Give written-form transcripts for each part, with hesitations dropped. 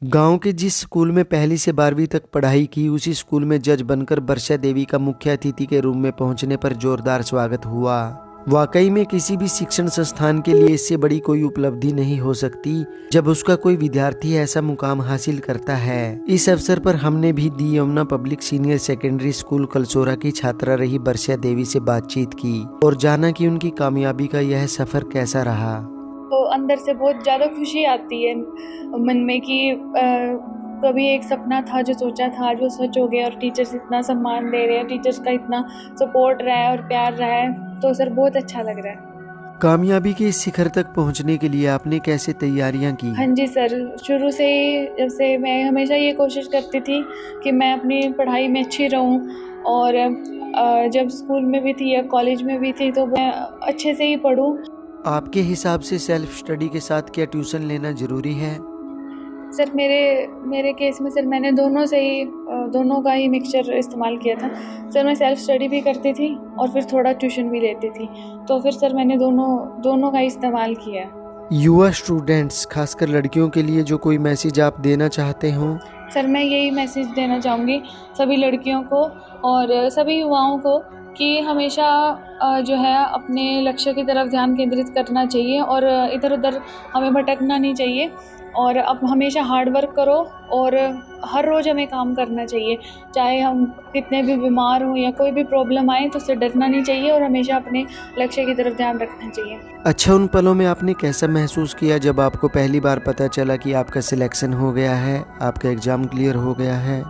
गांव के जिस स्कूल में पहली से 12वीं तक पढ़ाई की, उसी स्कूल में जज बनकर वर्षा देवी का मुख्य अतिथि के रूप में पहुंचने पर जोरदार स्वागत हुआ। वाकई में किसी भी शिक्षण संस्थान के लिए इससे बड़ी कोई उपलब्धि नहीं हो सकती जब उसका कोई विद्यार्थी ऐसा मुकाम हासिल करता है। इस अवसर पर हमने भी the Yamuna public senior secondary school Kalsora की छात्रा रही वर्षा देवी से बातचीत की और जाना कि उनकी कामयाबी का यह सफर कैसा रहा। तो अंदर से बहुत ज़्यादा खुशी आती है मन में कि कभी एक सपना था जो सोचा था आज वो सच हो गया और टीचर्स इतना सम्मान दे रहे हैं, टीचर्स का इतना सपोर्ट रहा है और प्यार रहा है, तो सर बहुत अच्छा लग रहा है। कामयाबी के इस शिखर तक पहुंचने के लिए आपने कैसे तैयारियां की? हाँ जी सर, शुरू से ही जब से मैं हमेशा ये कोशिश करती थी कि मैं अपनी पढ़ाई में अच्छी रहूं और जब स्कूल में भी थी या कॉलेज में भी थी तो मैं अच्छे से ही पढूं। आपके हिसाब से सेल्फ स्टडी के साथ क्या ट्यूशन लेना ज़रूरी है? सर मेरे केस में सर मैंने दोनों का ही मिक्सचर इस्तेमाल किया था। सर मैं सेल्फ स्टडी भी करती थी और फिर थोड़ा ट्यूशन भी लेती थी, तो फिर सर मैंने दोनों का इस्तेमाल किया। युवा स्टूडेंट्स, खासकर लड़कियों के लिए जो कोई मैसेज आप देना चाहते हो? सर मैं यही मैसेज देना चाहूँगी सभी लड़कियों को और सभी युवाओं को कि हमेशा जो है अपने लक्ष्य की तरफ ध्यान केंद्रित करना चाहिए और इधर उधर हमें भटकना नहीं चाहिए और अब हमेशा हार्ड वर्क करो और हर रोज़ हमें काम करना चाहिए, चाहे हम कितने भी बीमार हों या कोई भी प्रॉब्लम आए तो उससे डरना नहीं चाहिए और हमेशा अपने लक्ष्य की तरफ ध्यान रखना चाहिए। अच्छा, उन पलों में आपने कैसा महसूस किया जब आपको पहली बार पता चला कि आपका सिलेक्शन हो गया है, आपका एग्ज़ाम क्लियर हो गया है?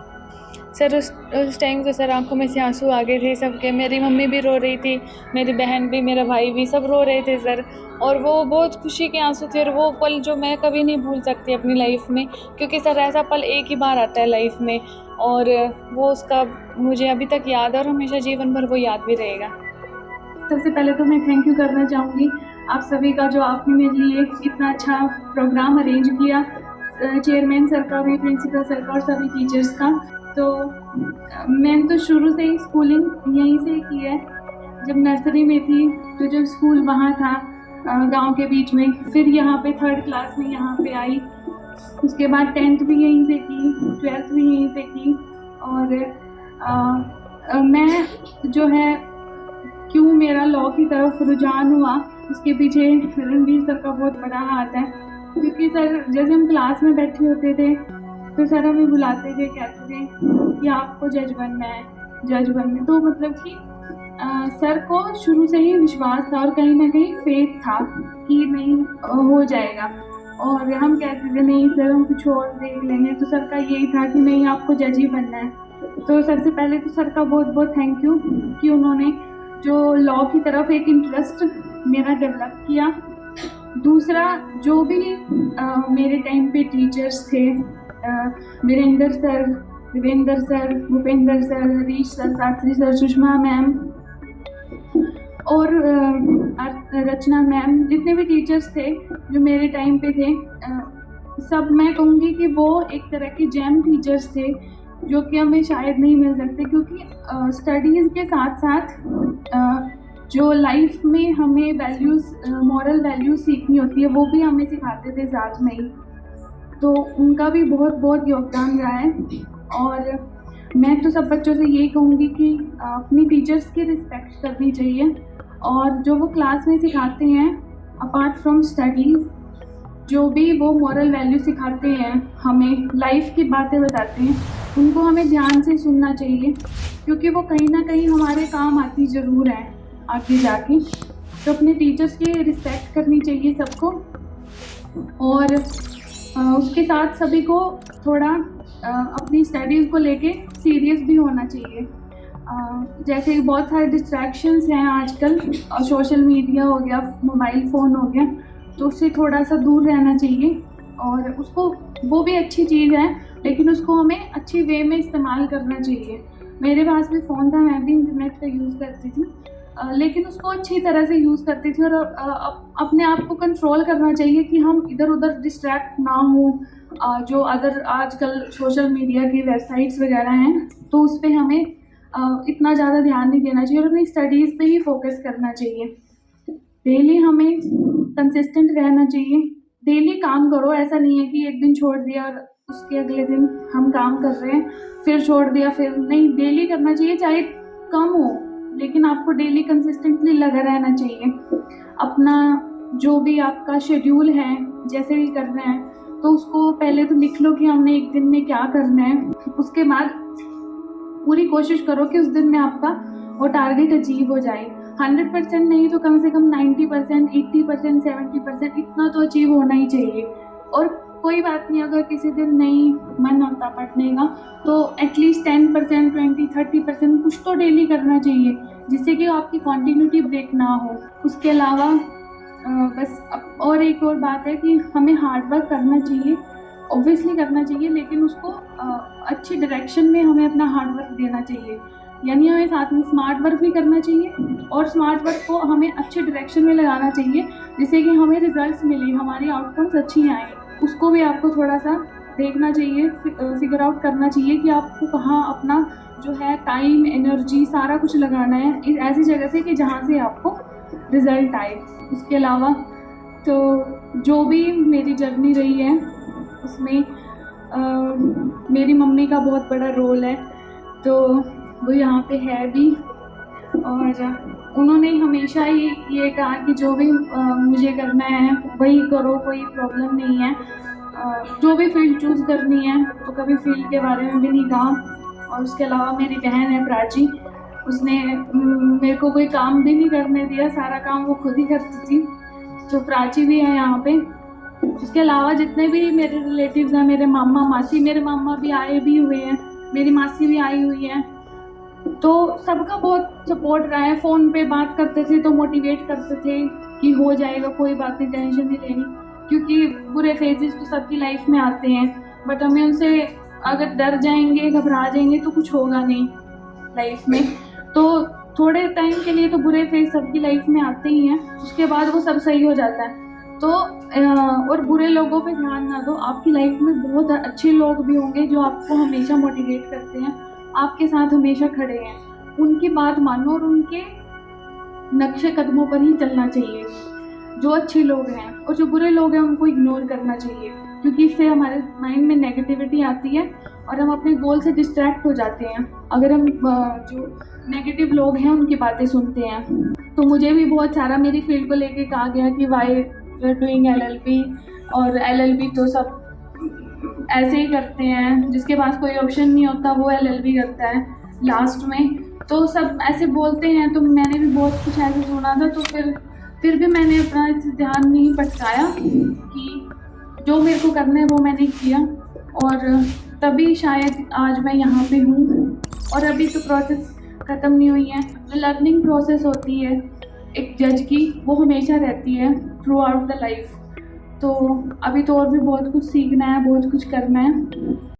सर उस टाइम तो सर आंखों में से आंसू आ गए थे सबके। मेरी मम्मी भी रो रही थी, मेरी बहन भी, मेरा भाई भी, सब रो रहे थे सर, और वो बहुत खुशी के आंसू थे और वो पल जो मैं कभी नहीं भूल सकती अपनी लाइफ में, क्योंकि सर ऐसा पल एक ही बार आता है लाइफ में और वो उसका मुझे अभी तक याद है और हमेशा जीवन भर वो याद भी रहेगा। सबसे पहले तो मैं थैंक यू करना चाहूँगी आप सभी का, जो आपने मेरे लिए इतना अच्छा प्रोग्राम अरेंज किया, चेयरमैन सर का भी, प्रिंसिपल सर का और सभी टीचर्स का। तो मैंने तो शुरू से ही स्कूलिंग यहीं से की है। जब नर्सरी में थी तो जब स्कूल वहाँ था गांव के बीच में, फिर यहाँ पे 3rd क्लास में यहाँ पे आई, उसके बाद 10th भी यहीं से की, 12th भी यहीं से की और मैं जो है क्यों मेरा लॉ की तरफ रुझान हुआ उसके पीछे रणवीर सर का बहुत बड़ा हाथ है, क्योंकि सर जैसे हम क्लास में बैठे होते थे तो सर हमें बुलाते थे, कहते थे कि आपको जज बनना है, जज बनना। तो मतलब कि सर को शुरू से ही विश्वास था और कहीं ना कहीं फेथ था कि नहीं हो जाएगा, और हम कहते थे नहीं सर हम कुछ और देख लेंगे, तो सर का यही था कि नहीं आपको जज ही बनना है। तो सबसे पहले तो सर का बहुत बहुत थैंक यू कि उन्होंने जो लॉ की तरफ एक इंटरेस्ट मेरा डेवलप किया। दूसरा, जो भी मेरे टाइम पे टीचर्स थे, Virendra sir, Devendra sir, Bhupendra sir, Harish sir, Shastri sir, Sushma ma'am और रचना मैम, जितने भी टीचर्स थे जो मेरे टाइम पे थे, सब मैं कहूँगी कि वो एक तरह के जेम टीचर्स थे जो कि हमें शायद नहीं मिल सकते, क्योंकि स्टडीज़ के साथ साथ जो लाइफ में हमें वैल्यूज़, मॉरल वैल्यूज़ सीखनी होती है वो भी हमें सिखाते थे साथ में ही। तो उनका भी बहुत बहुत योगदान रहा है और मैं तो सब बच्चों से यही कहूँगी कि अपनी टीचर्स की रिस्पेक्ट करनी चाहिए और जो वो क्लास में सिखाते हैं अपार्ट फ्रॉम स्टडीज़, जो भी वो मॉरल वैल्यू सिखाते हैं, हमें लाइफ की बातें बताते हैं, उनको हमें ध्यान से सुनना चाहिए, क्योंकि वो कहीं ना कहीं हमारे काम आती ज़रूर है आगे जाके। तो अपने टीचर्स की रिस्पेक्ट करनी चाहिए सबको और उसके साथ सभी को थोड़ा अपनी स्टडीज़ को लेके सीरियस भी होना चाहिए। जैसे बहुत सारे डिस्ट्रैक्शंस हैं आजकल, सोशल मीडिया हो गया, मोबाइल फ़ोन हो गया, तो उससे थोड़ा सा दूर रहना चाहिए और उसको, वो भी अच्छी चीज़ है लेकिन उसको हमें अच्छी वे में इस्तेमाल करना चाहिए। मेरे पास भी फ़ोन था, मैं भी इंटरनेट का यूज़ करती थी, लेकिन उसको अच्छी तरह से यूज़ करती थी और अपने आप को कंट्रोल करना चाहिए कि हम इधर उधर डिस्ट्रैक्ट ना हो। जो अगर आजकल सोशल मीडिया की वेबसाइट्स वगैरह हैं तो उस पर हमें इतना ज़्यादा ध्यान नहीं देना चाहिए और अपनी स्टडीज़ पे ही फोकस करना चाहिए। डेली हमें कंसिस्टेंट रहना चाहिए, डेली काम करो, ऐसा नहीं है कि एक दिन छोड़ दिया और उसके अगले दिन हम काम कर रहे हैं, फिर छोड़ दिया, फिर नहीं, डेली करना चाहिए, चाहे कम हो लेकिन आपको डेली कंसिस्टेंटली लगा रहना चाहिए। अपना जो भी आपका शेड्यूल है, जैसे भी करना है, तो उसको पहले तो लिख लो कि हमने एक दिन में क्या करना है। उसके बाद पूरी कोशिश करो कि उस दिन में आपका वो टारगेट अचीव हो जाए। 100% नहीं तो कम से कम 90%, 80%, 70% इतना तो अचीव होना ही चाहिए। और कोई बात नहीं, अगर किसी दिन नहीं मन होता पढ़ने का तो एटलीस्ट 10%, 20, 30% कुछ तो डेली करना चाहिए, जिससे कि आपकी कंटिन्यूटी ब्रेक ना हो। उसके अलावा और एक और बात है कि हमें हार्ड वर्क करना चाहिए, ऑब्वियसली करना चाहिए, लेकिन उसको अच्छी डायरेक्शन में हमें अपना हार्ड वर्क देना चाहिए। यानी हमें साथ में स्मार्ट वर्क भी करना चाहिए और स्मार्ट वर्क को हमें अच्छे डायरेक्शन में लगाना चाहिए, जिससे कि हमें रिजल्ट्स मिले, हमारी आउटकम्स अच्छी आएँ। उसको भी आपको थोड़ा सा देखना चाहिए, फिगर आउट करना चाहिए कि आपको कहाँ अपना जो है टाइम, एनर्जी सारा कुछ लगाना है ऐसी जगह से कि जहाँ से आपको रिज़ल्ट आए। उसके अलावा तो जो भी मेरी जर्नी रही है उसमें मेरी मम्मी का बहुत बड़ा रोल है, तो वो यहाँ पे है भी। और उन्होंने हमेशा ही ये कहा कि जो भी मुझे करना है वही करो, कोई प्रॉब्लम नहीं है। जो भी फील्ड चूज़ करनी है, तो कभी फील्ड के बारे में भी नहीं कहा। और उसके अलावा मेरी बहन है प्राची, उसने मेरे को कोई काम भी नहीं करने दिया, सारा काम वो खुद ही करती थी। तो प्राची भी है यहाँ पे। उसके अलावा जितने भी मेरे रिलेटिव्स हैं, मेरे मामा मासी, मेरे मामा भी आए भी हुए हैं, मेरी मासी भी आई हुई है, तो सबका बहुत सपोर्ट रहा है। फ़ोन पे बात करते थे तो मोटिवेट करते थे कि हो जाएगा, कोई बात नहीं, टेंशन नहीं लेनी, क्योंकि बुरे फेजेस तो सबकी लाइफ में आते हैं, बट हमें उनसे अगर डर जाएंगे, घबरा जाएंगे तो कुछ होगा नहीं लाइफ में। तो थोड़े टाइम के लिए तो बुरे फेज सबकी लाइफ में आते ही हैं, उसके बाद वो सब सही हो जाता है। तो और बुरे लोगों पे ध्यान ना दो, आपकी लाइफ में बहुत अच्छे लोग भी होंगे जो आपको हमेशा मोटिवेट करते हैं, आपके साथ हमेशा खड़े हैं। उनकी बात मानो और उनके नक्शे कदमों पर ही चलना चाहिए, जो अच्छे लोग हैं। और जो बुरे लोग हैं उनको इग्नोर करना चाहिए, क्योंकि इससे हमारे माइंड में नेगेटिविटी आती है और हम अपने गोल से डिस्ट्रैक्ट हो जाते हैं अगर हम जो नेगेटिव लोग हैं उनकी बातें सुनते हैं। तो मुझे भी बहुत सारा मेरी फील्ड को लेके कहा गया कि why you are doing LLB, और LLB तो सब ऐसे ही करते हैं, जिसके पास कोई ऑप्शन नहीं होता वो LLB करता है लास्ट में। तो सब ऐसे बोलते हैं, तो मैंने भी बहुत कुछ ऐसे सुना था, तो फिर भी मैंने अपना इस ध्यान नहीं भटकाया कि जो मेरे को करना है वो मैंने किया, और तभी शायद आज मैं यहाँ पे हूँ। और अभी तो प्रोसेस ख़त्म नहीं हुई है, जो लर्निंग प्रोसेस होती है एक जज की, वो हमेशा रहती है थ्रू आउट द लाइफ। तो अभी तो और भी बहुत कुछ सीखना है, बहुत कुछ करना है।